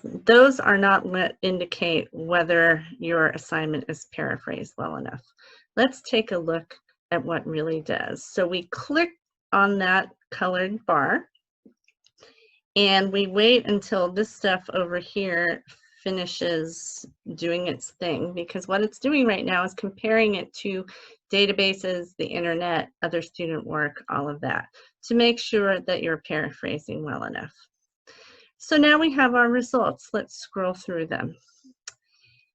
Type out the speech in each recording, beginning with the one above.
those are not what indicate whether your assignment is paraphrased well enough. Let's take a look at what really does. So we click on that colored bar and we wait until this stuff over here finishes doing its thing, because what it's doing right now is comparing it to databases, the internet, other student work, all of that, to make sure that you're paraphrasing well enough. So now we have our results. Let's scroll through them.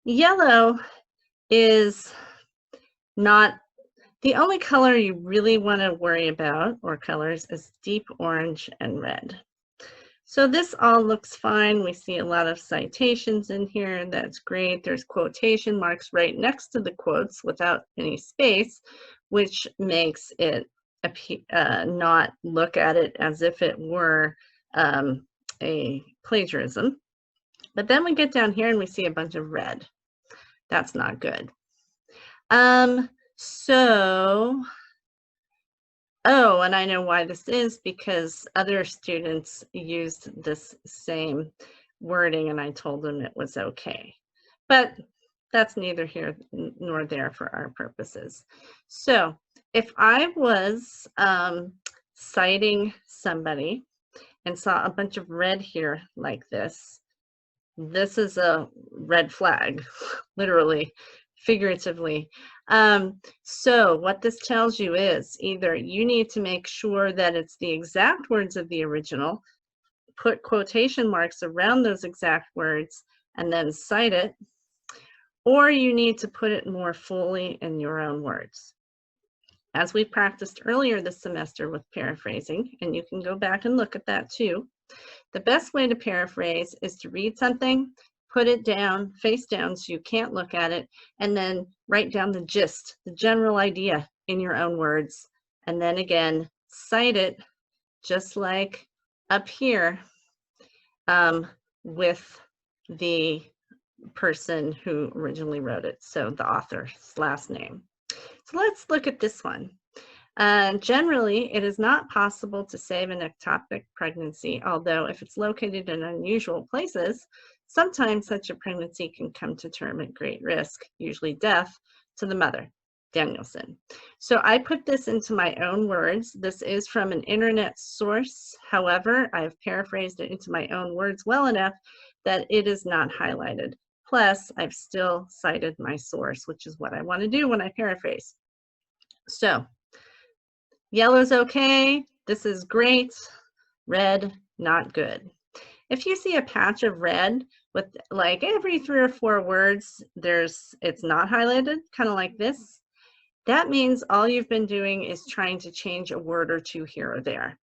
Yellow is not the only color you really want to worry about, or colors, is deep orange and red. So this all looks fine. We see a lot of citations in here. That's great. There's quotation marks right next to the quotes without any space, which makes it not look at it as if it were a plagiarism. But then we get down here and we see a bunch of red. That's not good. Oh, and I know why this is, because other students used this same wording and I told them it was okay. But that's neither here nor there for our purposes. So if I was citing somebody and saw a bunch of red here like this is a red flag, literally, figuratively. So what this tells you is either you need to make sure that it's the exact words of the original, put quotation marks around those exact words, and then cite it, or you need to put it more fully in your own words. As we practiced earlier this semester with paraphrasing, and you can go back and look at that too, the best way to paraphrase is to read something, put it down, face down so you can't look at it, and then write down the gist, the general idea in your own words, and then again, cite it just like up here with the person who originally wrote it, so the author's last name. So let's look at this one. Generally, it is not possible to save an ectopic pregnancy, although if it's located in unusual places, sometimes such a pregnancy can come to term at great risk, usually death, to the mother. Danielson. So I put this into my own words. This is from an internet source. However, I've paraphrased it into my own words well enough that it is not highlighted. Plus, I've still cited my source, which is what I want to do when I paraphrase. So, yellow's okay, this is great, red, not good. If you see a patch of red with like every 3 or 4 words, it's not highlighted, kind of like this, that means all you've been doing is trying to change a word or two here or there.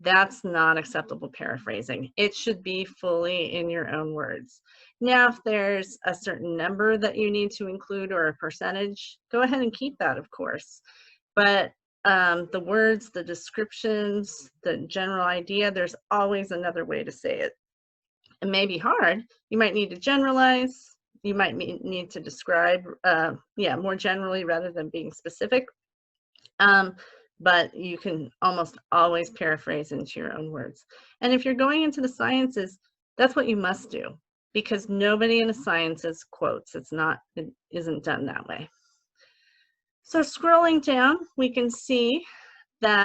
That's not acceptable paraphrasing. It should be fully in your own words. Now, if there's a certain number that you need to include or a percentage, go ahead and keep that, of course. But the words, the descriptions, the general idea, there's always another way to say it. It may be hard. You might need to generalize. You might need to describe, more generally rather than being specific. But you can almost always paraphrase into your own words. And if you're going into the sciences, that's what you must do, because nobody in the sciences quotes. It isn't done that way. So scrolling down, we can see that